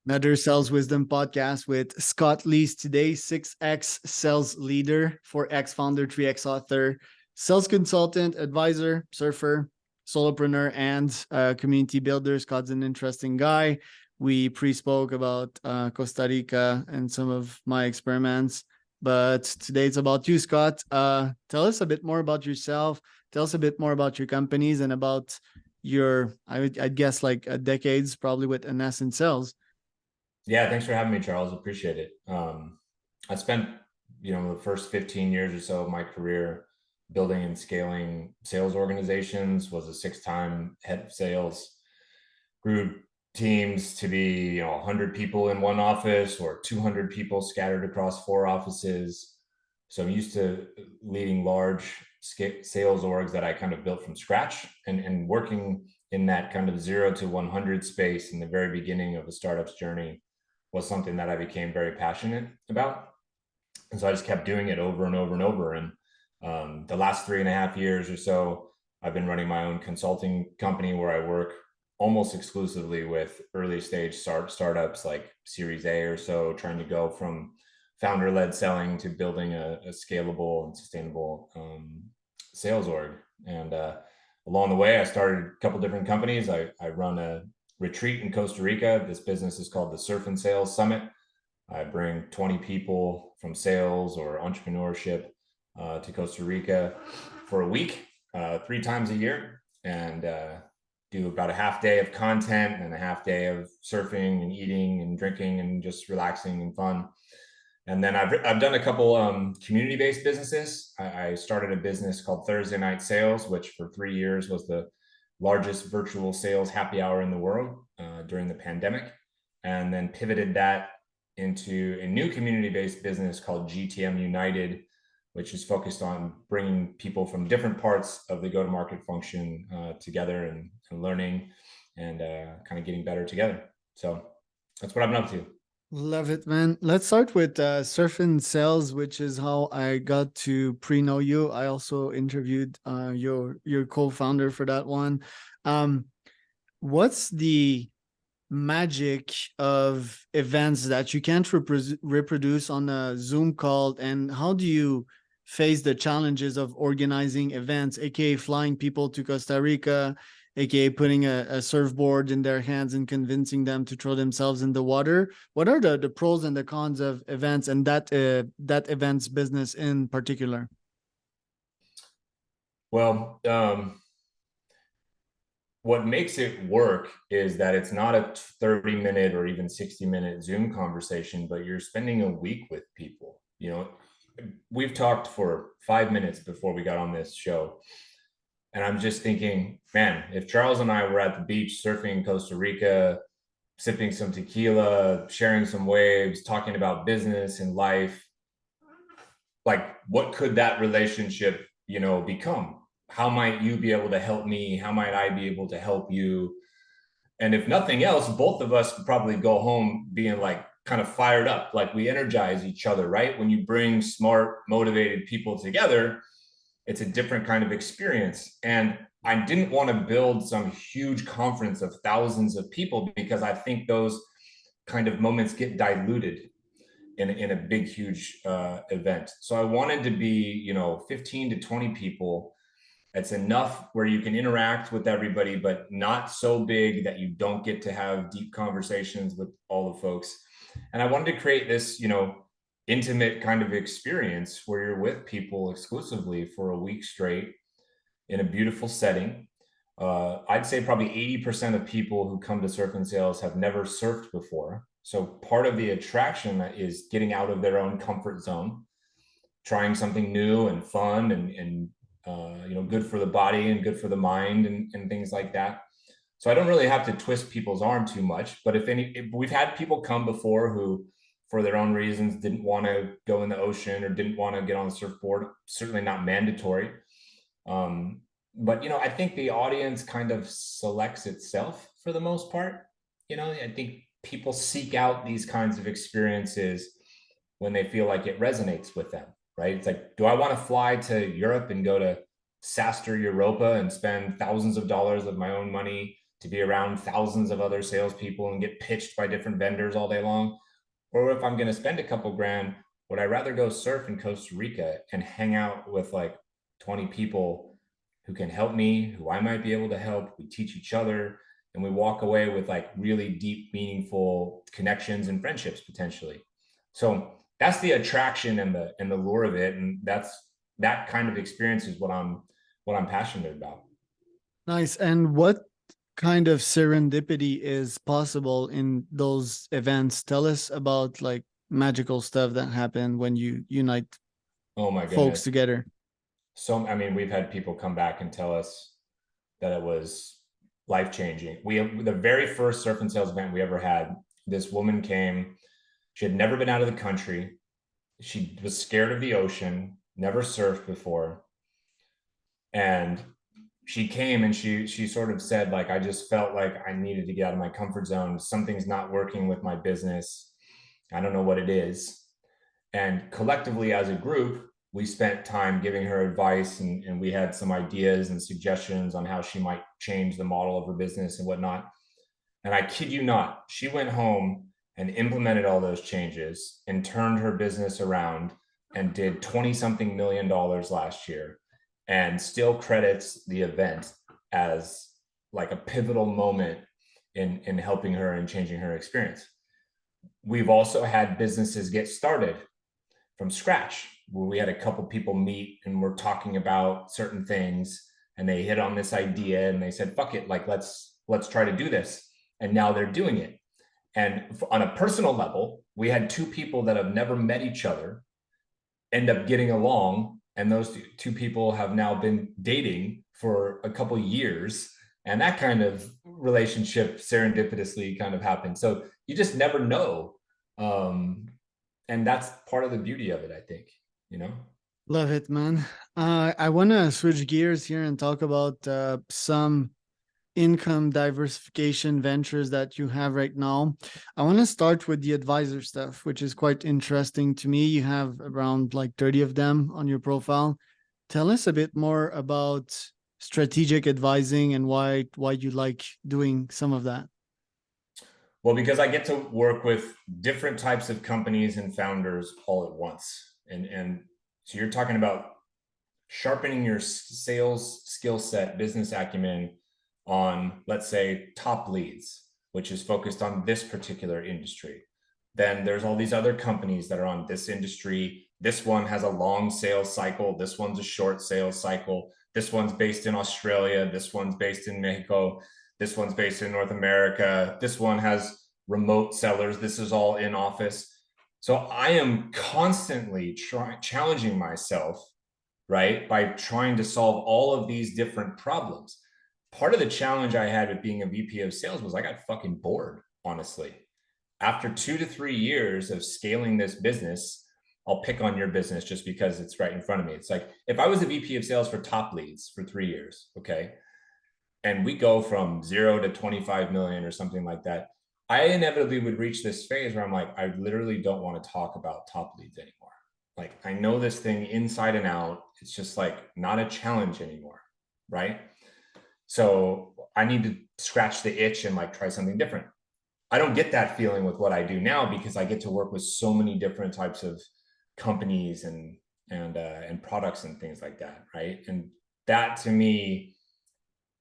Another Sales Wisdom podcast with Scott Leese today, 6X sales leader, 4X founder, 3X author, sales consultant, advisor, surfer, solopreneur, and community builder. Scott's an interesting guy. We pre-spoke about Costa Rica and some of my experiments, but today it's about you, Scott. Tell us a bit more about yourself. Tell us a bit more about your companies and about your, I'd guess, like decades probably with NS in sales. Yeah, thanks for having me, Charles. Appreciate it. I spent, the first 15 years or so of my career building and scaling sales organizations, was a 6-time head of sales, grew teams to be, 100 people in one office or 200 people scattered across 4 offices. So I'm used to leading large sales orgs that I kind of built from scratch, and working in that kind of 0 to 100 space in the very beginning of a startup's journey was something that I became very passionate about. And so I just kept doing it over and over and over. And the last 3.5 years or so, I've been running my own consulting company where I work almost exclusively with early stage startups like Series A or so, trying to go from founder-led selling to building a scalable and sustainable sales org. And along the way, I started a couple different companies. I run a retreat in Costa Rica. This business is called the Surf and Sales Summit. I bring 20 people from sales or entrepreneurship to Costa Rica for a week, 3 times a year, and do about a half day of content and a half day of surfing and eating and drinking and just relaxing and fun. And then I've done a couple community-based businesses. I started a business called Thursday Night Sales, which for 3 years was the largest virtual sales happy hour in the world during the pandemic, and then pivoted that into a new community-based business called GTM United, which is focused on bringing people from different parts of the go-to-market function together and learning and kind of getting better together. So that's what I've been up to. Love it, man. Let's start with Surf and Sales, which is how I got to pre-know you. I also interviewed your co-founder for that one. What's the magic of events that you can't reproduce on a Zoom call, and how do you face the challenges of organizing events, aka flying people to Costa Rica, aka putting a surfboard in their hands and convincing them to throw themselves in the water? What are the pros and the cons of events, and that events business in particular? Well, what makes it work is that it's not a 30-minute or even 60-minute Zoom conversation, but you're spending a week with people. We've talked for 5 minutes before we got on this show, and I'm just thinking, man, if Charles and I were at the beach surfing in Costa Rica, sipping some tequila, sharing some waves, talking about business and life, like, what could that relationship, become? How might you be able to help me? How might I be able to help you? And if nothing else, both of us could probably go home being like kind of fired up, like we energize each other, right? When you bring smart, motivated people together, it's a different kind of experience. And I didn't want to build some huge conference of thousands of people, because I think those kind of moments get diluted in a big, huge event. So I wanted to be, 15 to 20 people. It's enough where you can interact with everybody, but not so big that you don't get to have deep conversations with all the folks. And I wanted to create this, intimate kind of experience where you're with people exclusively for a week straight in a beautiful setting. I'd say probably 80% of people who come to Surf and Sales have never surfed before. So part of the attraction is getting out of their own comfort zone, trying something new and fun and good for the body and good for the mind and things like that. So I don't really have to twist people's arm too much, but if we've had people come before who, for their own reasons, didn't want to go in the ocean or didn't want to get on the surfboard. Certainly not mandatory. But, I think the audience kind of selects itself for the most part. I think people seek out these kinds of experiences when they feel like it resonates with them, right? It's like, do I want to fly to Europe and go to Saster Europa and spend thousands of dollars of my own money to be around thousands of other salespeople and get pitched by different vendors all day long? Or if I'm going to spend a couple grand, would I rather go surf in Costa Rica and hang out with like 20 people who can help me, who I might be able to help? We teach each other and we walk away with like really deep, meaningful connections and friendships potentially. So that's the attraction and the lure of it. And that kind of experience is what I'm passionate about. Nice. And what kind of serendipity is possible in those events? Tell us about like magical stuff that happened when you unite Oh my folks goodness. together. So, I mean, we've had people come back and tell us that it was life changing. The very first surf and sales event we ever had, this woman came. She had never been out of the country. She was scared of the ocean, never surfed before. And she came and she sort of said, like, I just felt like I needed to get out of my comfort zone. Something's not working with my business. I don't know what it is. And collectively as a group, we spent time giving her advice, and we had some ideas and suggestions on how she might change the model of her business and whatnot. And I kid you not, she went home and implemented all those changes and turned her business around and did 20 something million dollars last year, and still credits the event as like a pivotal moment in helping her and changing her experience. We've also had businesses get started from scratch where we had a couple people meet and we're talking about certain things, and they hit on this idea and they said, fuck it, like let's try to do this. And now they're doing it. And on a personal level, we had two people that have never met each other end up getting along, and those two people have now been dating for a couple years, and that kind of relationship serendipitously kind of happened. So you just never know. And that's part of the beauty of it, I think, you know. Love it, man. I want to switch gears here and talk about some income diversification ventures that you have right now. I want to start with the advisor stuff, which is quite interesting to me. You have around like 30 of them on your profile. Tell us a bit more about strategic advising and why you like doing some of that. Well, because I get to work with different types of companies and founders all at once. And so you're talking about sharpening your sales skill set, business acumen on, let's say, top leads, which is focused on this particular industry. Then there's all these other companies that are on this industry. This one has a long sales cycle. This one's a short sales cycle. This one's based in Australia. This one's based in Mexico. This one's based in North America. This one has remote sellers. This is all in office. So I am constantly challenging myself, right, by trying to solve all of these different problems. Part of the challenge I had with being a VP of sales was I got fucking bored, honestly. After 2 to 3 years of scaling this business, I'll pick on your business just because it's right in front of me. It's like if I was a VP of sales for top leads for 3 years, okay, and we go from 0 to 25 million or something like that, I inevitably would reach this phase where I'm like, I literally don't want to talk about top leads anymore. Like, I know this thing inside and out. It's just like not a challenge anymore, right? So I need to scratch the itch and like try something different. I don't get that feeling with what I do now because I get to work with so many different types of companies and products and things like that, right? And that to me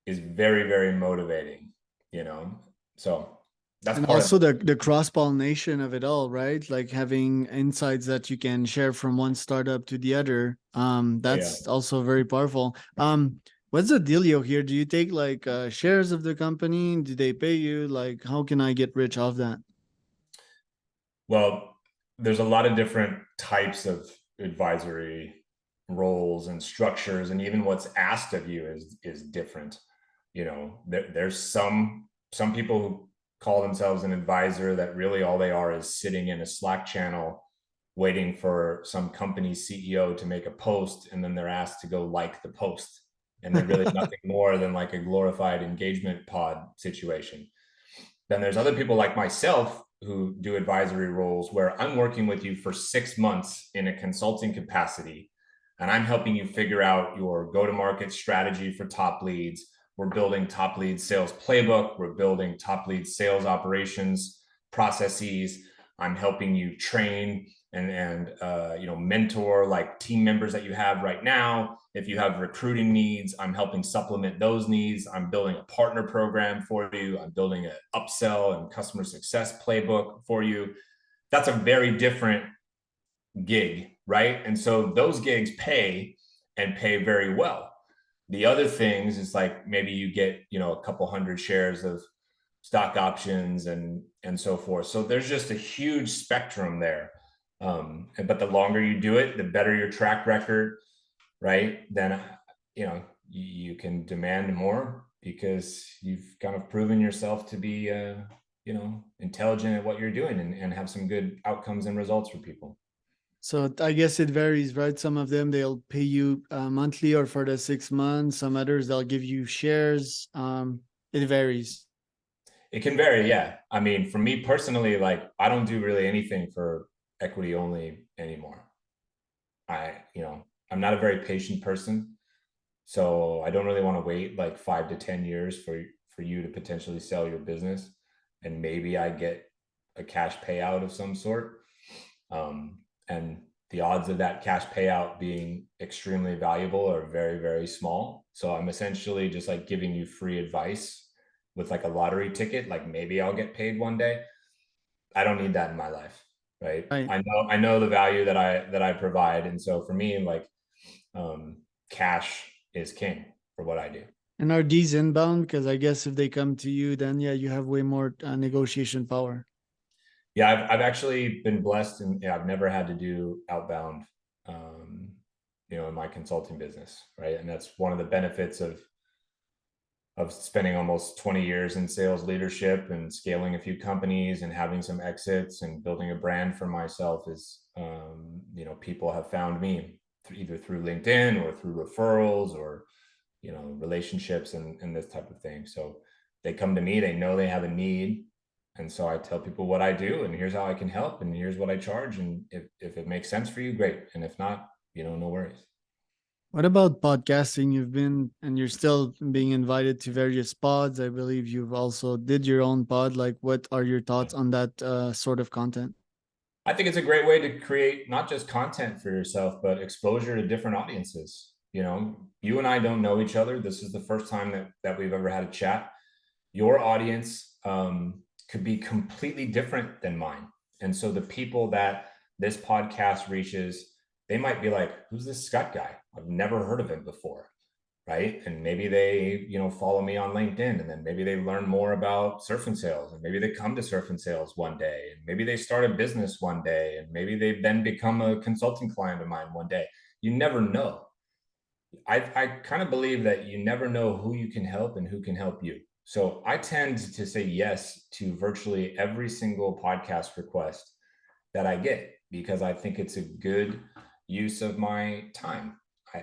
is very, very motivating, you know. So that's And part of also the cross pollination of it all, right? Like having insights that you can share from one startup to the other. yeah. That's also very powerful. What's the dealio here? Do you take like shares of the company? Do they pay you? Like, how can I get rich off that? Well, there's a lot of different types of advisory roles and structures, and even what's asked of you is different. You know, there's some people who call themselves an advisor that really all they are is sitting in a Slack channel waiting for some company's CEO to make a post, and then they're asked to go like the post. And they're really nothing more than like a glorified engagement pod situation. Then there's other people like myself who do advisory roles where I'm working with you for 6 months in a consulting capacity, and I'm helping you figure out your go-to-market strategy for top leads. we're building top lead sales playbook. We're building top lead sales operations processes. I'm helping you train and mentor like team members that you have right now. If you have recruiting needs, I'm helping supplement those needs. I'm building a partner program for you. I'm building an upsell and customer success playbook for you. That's a very different gig, right? And so those gigs pay and pay very well. The other things is like maybe you get, a couple hundred shares of stock options and so forth. So there's just a huge spectrum there. But the longer you do it, the better your track record, right? Then you can demand more because you've kind of proven yourself to be intelligent at what you're doing and have some good outcomes and results for people. So I guess it varies, right? Some of them they'll pay you monthly or for the 6 months. Some others they'll give you shares. It varies. It can vary, yeah. I mean, for me personally, like I don't do really anything for equity only anymore. I'm not a very patient person, so I don't really want to wait like 5 to 10 years for you to potentially sell your business, and maybe I get a cash payout of some sort. And the odds of that cash payout being extremely valuable are very, very small. So I'm essentially just like giving you free advice with like a lottery ticket. Like maybe I'll get paid one day. I don't need that in my life, right? Right. I know the value that I provide, and so for me, like cash is king for what I do. And are these inbound? Because I guess if they come to you, then yeah, you have way more negotiation power. Yeah, I've actually been blessed, and I've never had to do outbound, in my consulting business, right? And that's one of the benefits of spending almost 20 years in sales leadership and scaling a few companies and having some exits and building a brand for myself is, people have found me either through LinkedIn or through referrals or, relationships and this type of thing. So they come to me, they know they have a need. And so I tell people what I do and here's how I can help and here's what I charge. And if it makes sense for you, great. And if not, no worries. What about podcasting? You've been and you're still being invited to various pods. I believe you've also did your own pod. Like, what are your thoughts on that sort of content? I think it's a great way to create not just content for yourself, but exposure to different audiences. You and I don't know each other. This is the first time that we've ever had a chat. Your audience could be completely different than mine. And so the people that this podcast reaches, they might be like, who's this Scott guy? I've never heard of him before. Right. And maybe they, follow me on LinkedIn, and then maybe they learn more about surf and sales, and maybe they come to surf and sales one day, and maybe they start a business one day, and maybe they then become a consulting client of mine one day. You never know. I kind of believe that you never know who you can help and who can help you. So I tend to say yes to virtually every single podcast request that I get because I think it's a good use of my time.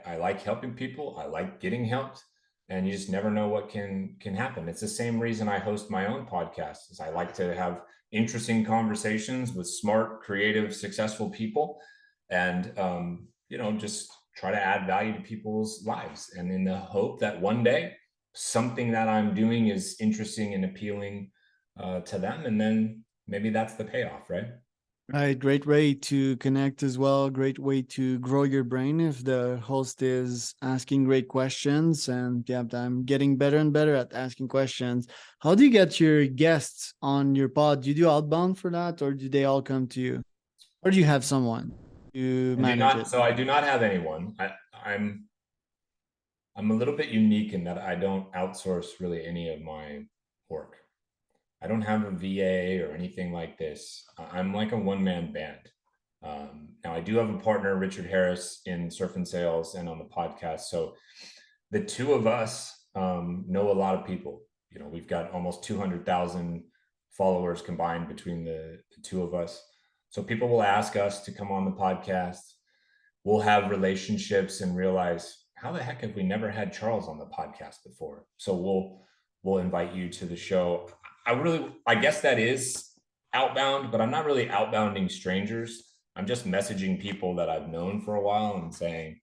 I like helping people. I like getting helped, and you just never know what can happen. It's the same reason I host my own podcast. Is I like to have interesting conversations with smart, creative, successful people, and just try to add value to people's lives. And in the hope that one day something that I'm doing is interesting and appealing to them, and then maybe that's the payoff, right? Right, great way to connect as well. Great way to grow your brain if the host is asking great questions. And yeah, I'm getting better and better at asking questions. How do you get your guests on your pod? Do you do outbound for that, or do they all come to you? Or do you have someone to I do manage not. it? So I do not have anyone. I'm a little bit unique in that I don't outsource really any of my work. I don't have a VA or anything like this. I'm like a one-man band. Now I do have a partner, Richard Harris, in Surf and Sales and on the podcast. So the two of us know a lot of people. We've got almost 200,000 followers combined between the two of us. So people will ask us to come on the podcast. We'll have relationships and realize, how the heck have we never had Charles on the podcast before? So we'll invite you to the show. I guess that is outbound, but I'm not really outbounding strangers. I'm just messaging people that I've known for a while and saying,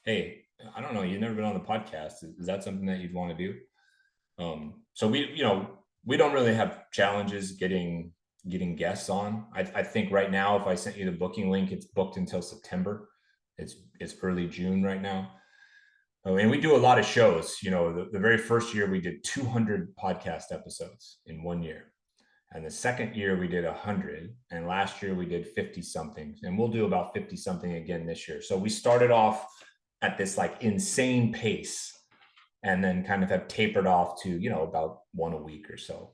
hey, I don't know, you've never been on the podcast. Is that something that you'd want to do? So we don't really have challenges getting guests on. I think right now, if I sent you the booking link, it's booked until September. It's early June right now. Oh, and we do a lot of shows. The very first year we did 200 podcast episodes in 1 year. And the second year we did 100. And last year we did 50 something. And we'll do about 50 something again this year. So we started off at this like insane pace and then kind of have tapered off to, about one a week or so.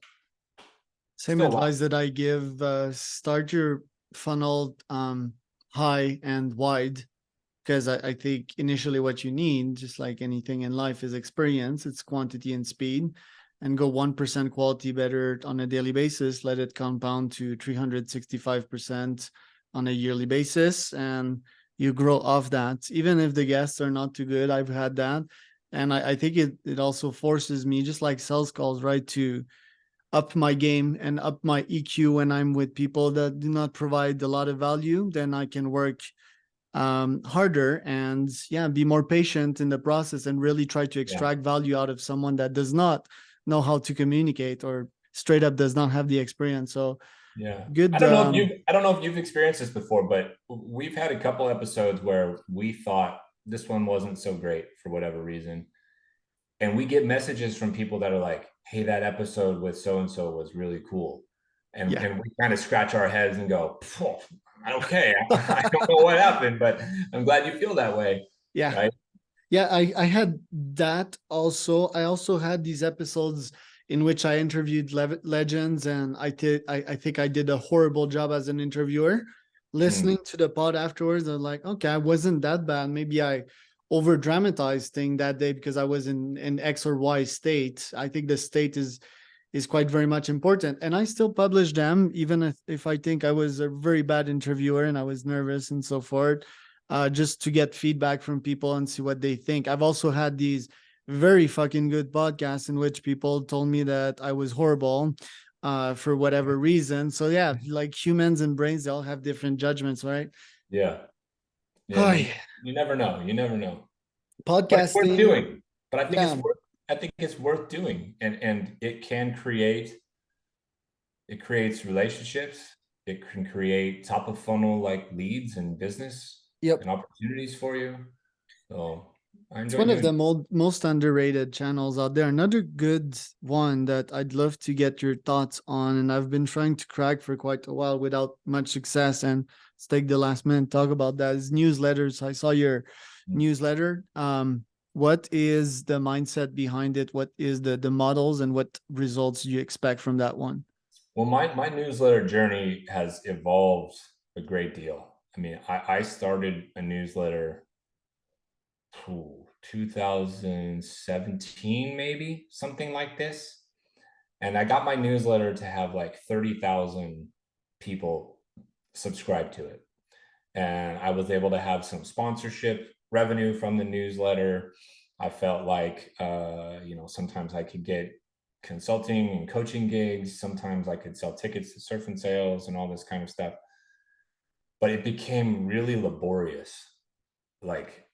Same advice that I give, start your funnel high and wide, because I think initially what you need, just like anything in life, is experience. It's quantity and speed, and go 1% quality better on a daily basis. Let it compound to 365% on a yearly basis, and you grow off that. Even if the guests are not too good, I've had that. And I think it also forces me, just like sales calls, right, to up my game and up my EQ when I'm with people that do not provide a lot of value. Then I can work harder and be more patient in the process and really try to extract value out of someone that does not know how to communicate or straight up does not have the experience. So good. I don't know if you've experienced this before, but we've had a couple episodes where we thought this one wasn't so great for whatever reason. And we get messages from people that are like, hey, that episode with so-and-so was really cool. And we kind of scratch our heads and go, okay, I don't know what happened, but I'm glad you feel that way. Yeah. Right? Yeah, I had that also. I also had these episodes in which I interviewed legends, and I think I did a horrible job as an interviewer. Listening to the pod afterwards, I'm like, okay, I wasn't that bad. Maybe I over dramatized thing that day because I was in X or Y state. I think the state is quite very much important, and I still publish them even if I think I was a very bad interviewer and I was nervous and so forth, just to get feedback from people and see what they think. I've also had these very fucking good podcasts in which people told me that I was horrible for whatever reason. So yeah, like humans and brains, they all have different judgments, right? Yeah. Hi. You never know. You never know. But it's worth Podcasting. doing. But I think it's worth doing. And it can create relationships. It can create top of funnel like leads and business and opportunities for you. So It's one of the most underrated channels out there. Another good one that I'd love to get your thoughts on, and I've been trying to crack for quite a while without much success. And let's take the last minute talk about that. Is newsletters. I saw your newsletter. What is the mindset behind it? What is the models, and what results do you expect from that one? Well, my newsletter journey has evolved a great deal. I mean, I started a newsletter 2017, maybe something like this. And I got my newsletter to have like 30,000 people subscribe to it. And I was able to have some sponsorship revenue from the newsletter. I felt like, sometimes I could get consulting and coaching gigs. Sometimes I could sell tickets to surf and sales and all this kind of stuff. But it became really laborious. Like,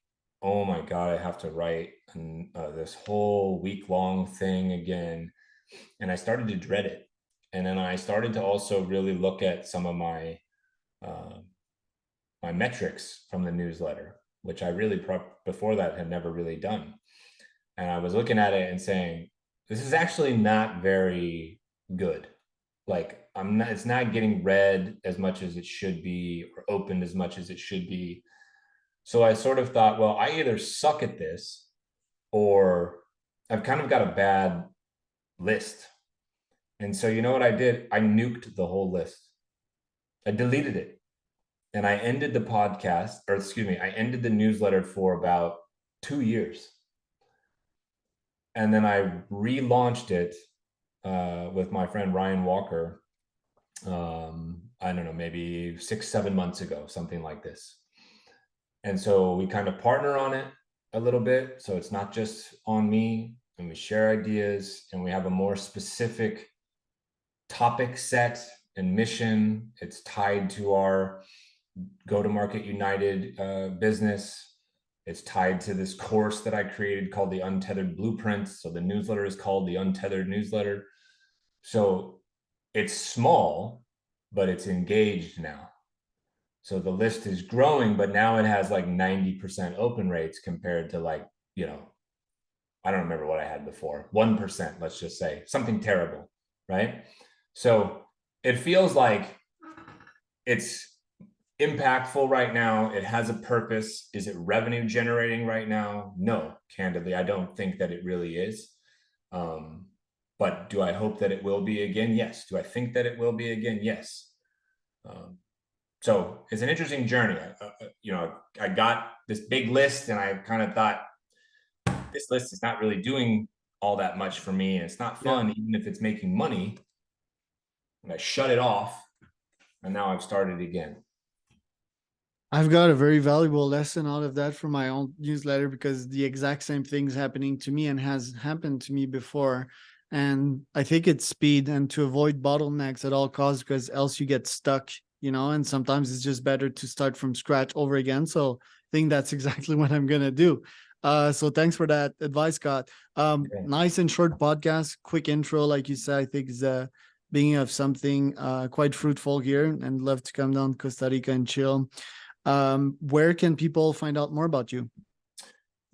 oh my God, I have to write this whole week-long thing again. And I started to dread it. And then I started to also really look at some of my my metrics from the newsletter, which I really before that had never really done. And I was looking at it and saying, this is actually not very good. Like it's not getting read as much as it should be or opened as much as it should be. So I sort of thought, well, I either suck at this or I've kind of got a bad list. And so you know what I did? I nuked the whole list. I deleted it. And I ended the podcast, or excuse me, I ended the newsletter for about 2 years. And then I relaunched it with my friend Ryan Walker. I don't know, maybe 6-7 months ago, something like this. And so we kind of partner on it a little bit. So it's not just on me, and we share ideas, and we have a more specific topic set and mission. It's tied to our Go to Market United business. It's tied to this course that I created called the Untethered Blueprint. So the newsletter is called the Untethered Newsletter. So it's small, but it's engaged now. So the list is growing, but now it has like 90% open rates compared to like, you know, I don't remember what I had before, 1%, let's just say, something terrible, right? So it feels like it's impactful right now. It has a purpose. Is it revenue generating right now? No, candidly, I don't think that it really is. But do I hope that it will be again? Yes. Do I think that it will be again? Yes. So it's an interesting journey. You know, I got this big list and I kind of thought this list is not really doing all that much for me. And it's not fun, even if it's making money. And I shut it off and now I've started again. I've got a very valuable lesson out of that from my own newsletter, because the exact same thing's happening to me and has happened to me before. And I think it's speed and to avoid bottlenecks at all costs, because else you get stuck, you know, and sometimes it's just better to start from scratch over again. So I think that's exactly what I'm going to do. So thanks for that advice, Scott. Nice and short podcast, quick intro, like you said, I think is beginning of something quite fruitful here, and love to come down to Costa Rica and chill. Where can people find out more about you?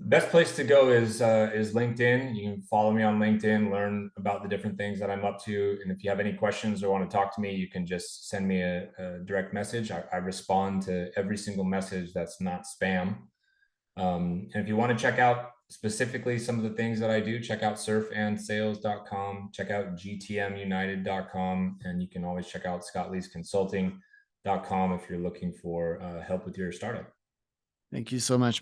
Best place to go is LinkedIn. You can follow me on LinkedIn, learn about the different things that I'm up to. And if you have any questions or want to talk to me, you can just send me a direct message. I respond to every single message that's not spam. And if you want to check out specifically some of the things that I do, check out surfandsales.com, check out gtmunited.com, and you can always check out scottleaseconsulting.com if you're looking for help with your startup. Thank you so much.